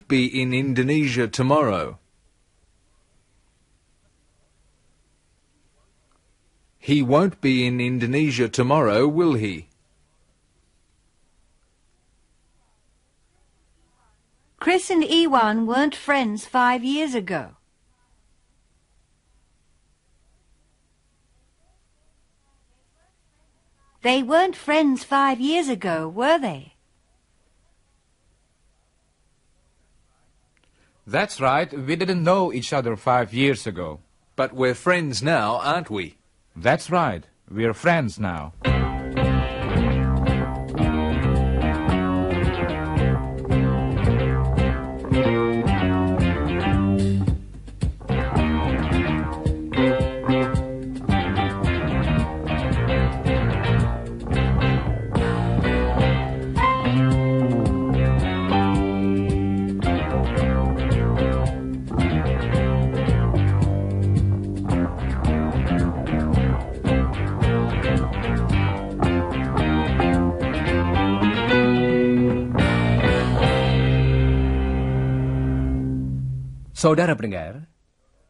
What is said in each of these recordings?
won't be in Indonesia tomorrow. He won't be in Indonesia tomorrow, will he? Chris and Iwan weren't friends 5 years ago. They weren't friends 5 years ago, were they? That's right, we didn't know each other 5 years ago. But we're friends now, aren't we? That's right, we're friends now. Saudara pendengar,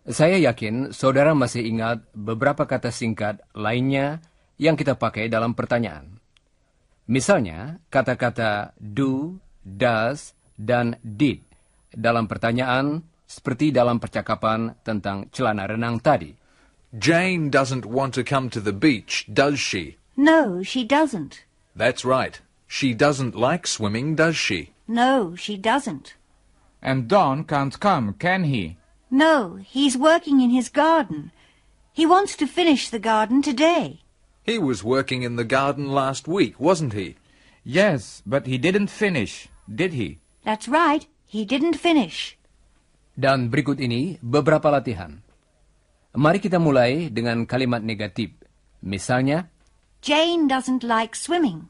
saya yakin saudara masih ingat beberapa kata singkat lainnya yang kita pakai dalam pertanyaan. Misalnya, kata-kata do, does, dan did dalam pertanyaan seperti dalam percakapan tentang celana renang tadi. Jane doesn't want to come to the beach, does she? No, she doesn't. That's right. She doesn't like swimming, does she? No, she doesn't. And Don can't come, can he? No, he's working in his garden. He wants to finish the garden today. He was working in the garden last week, wasn't he? Yes, but he didn't finish, did he? That's right, he didn't finish. Dan berikut ini beberapa latihan. Mari kita mulai dengan kalimat negatif. Misalnya, Jane doesn't like swimming.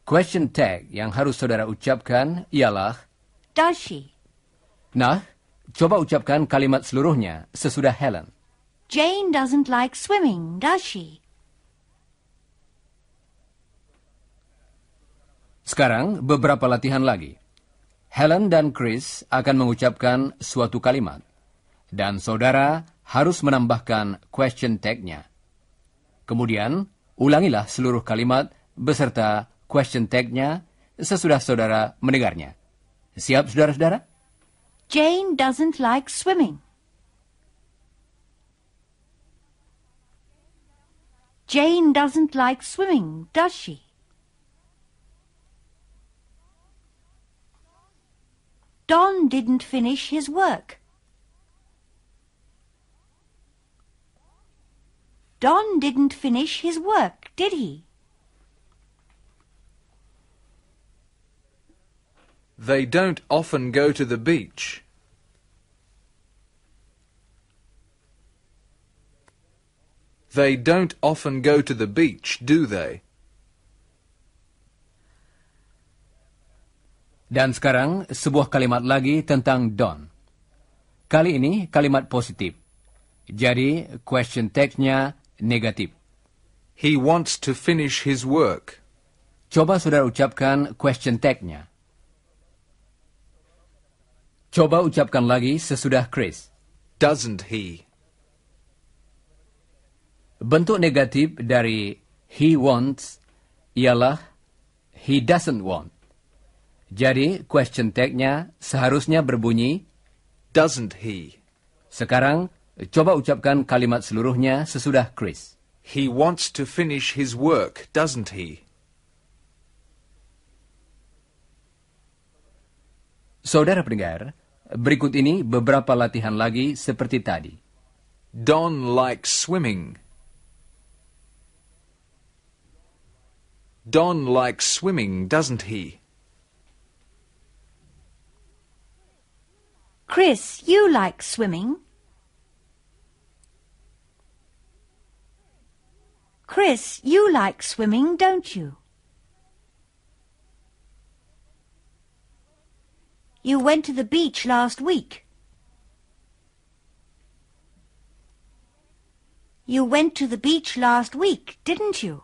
question tag yang harus saudara ucapkan ialah, Does she? nah, coba ucapkan kalimat seluruhnya sesudah Helen. Jane doesn't like swimming, does she? Sekarang beberapa latihan lagi. Helen dan Chris akan mengucapkan suatu kalimat, dan saudara harus menambahkan question tag-nya. Kemudian, ulangilah seluruh kalimat beserta question tag-nya sesudah saudara mendengarnya. Siap, saudara-saudara? Jane doesn't like swimming. Jane doesn't like swimming, does she? Don didn't finish his work. Don didn't finish his work, did he? They don't often go to the beach. They don't often go to the beach, do they? Dan sekarang sebuah kalimat lagi tentang Don. Kali ini kalimat positif. Jadi question text-nya negatif. He wants to finish his work. Coba saudara ucapkan question tag-nya. Coba ucapkan lagi sesudah Chris. Doesn't he? Bentuk negatif dari he wants ialah he doesn't want. Jadi question tag-nya seharusnya berbunyi Doesn't he? Sekarang coba ucapkan kalimat seluruhnya sesudah Chris. He wants to finish his work, doesn't he? Saudara pendengar, berikut ini beberapa latihan lagi seperti tadi. Don likes swimming. Don likes swimming, doesn't he? Chris, you like swimming. Chris, you like swimming, don't you? You went to the beach last week. You went to the beach last week, didn't you?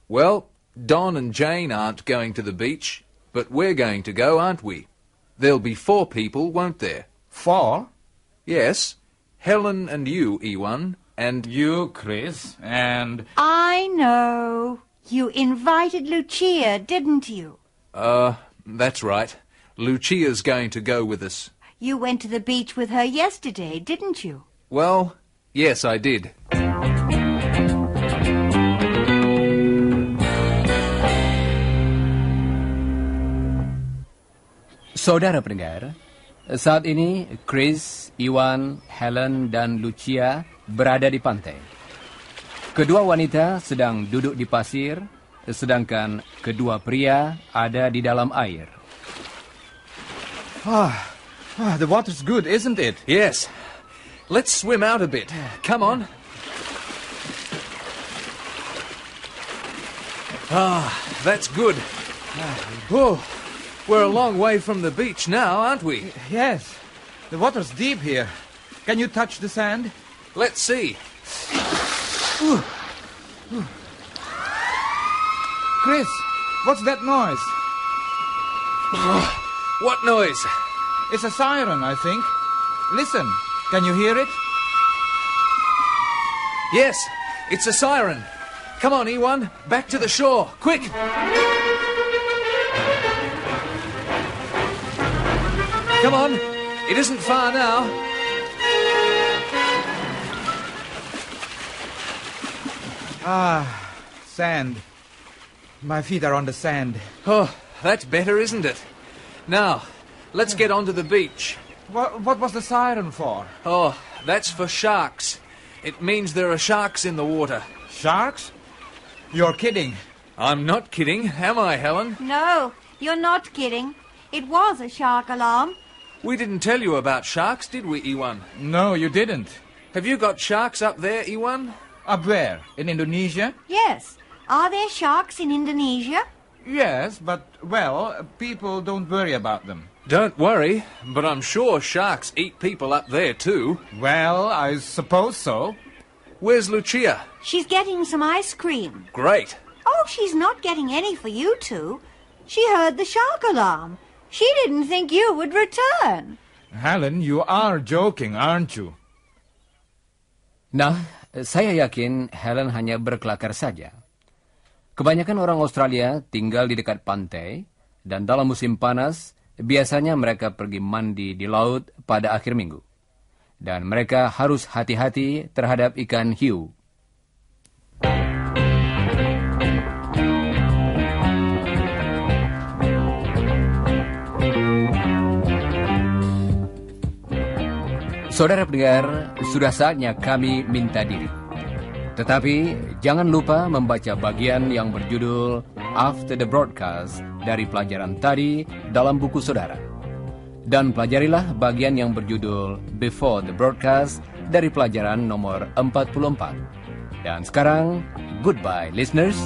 Well, Don and Jane aren't going to the beach, but we're going to go, aren't we? There'll be 4 people, won't there? 4? Yes. Helen and you, Ewan, and... You, Chris, and... I know. You invited Lucia, didn't you? That's right. Lucia's going to go with us. You went to the beach with her yesterday, didn't you? Well, yes, I did. Saudara pendengar, saat ini Chris, Iwan, Helen, dan Lucia berada di pantai. Kedua wanita sedang duduk di pasir, sedangkan kedua pria ada di dalam air. The water's good, isn't it? Yes. Let's swim out a bit. Come on. That's good. Oh, we're a long way from the beach now, aren't we? Yes. The water's deep here. Can you touch the sand? Let's see. Chris, what's that noise? What noise? It's a siren, I think. Listen, can you hear it? Yes, it's a siren. Come on, Ewan, back to the shore, quick! Come on, it isn't far now. Sand. My feet are on the sand. Oh, that's better, isn't it? Now, let's get onto the beach. What was the siren for? Oh, that's for sharks. It means there are sharks in the water. Sharks? You're kidding. I'm not kidding, am I, Helen? No, you're not kidding. It was a shark alarm. We didn't tell you about sharks, did we, Ewan? No, you didn't. Have you got sharks up there, Ewan? Up where? In Indonesia? Yes. Are there sharks in Indonesia? Yes, but, well, people don't worry about them. Don't worry, but I'm sure sharks eat people up there too. Well, I suppose so. Where's Lucia? She's getting some ice cream. Great. Oh, she's not getting any for you two. She heard the shark alarm. She didn't think you would return. Helen, you are joking, aren't you? Nah, saya yakin Helen hanya berkelakar saja. Kebanyakan orang Australia tinggal di dekat pantai, dan dalam musim panas, biasanya mereka pergi mandi di laut pada akhir minggu. Dan mereka harus hati-hati terhadap ikan hiu. Saudara pendengar, sudah saatnya kami minta diri. Tetapi jangan lupa membaca bagian yang berjudul After the Broadcast dari pelajaran tadi dalam buku saudara. Dan pelajarilah bagian yang berjudul Before the Broadcast dari pelajaran nomor 44. Dan sekarang, goodbye listeners.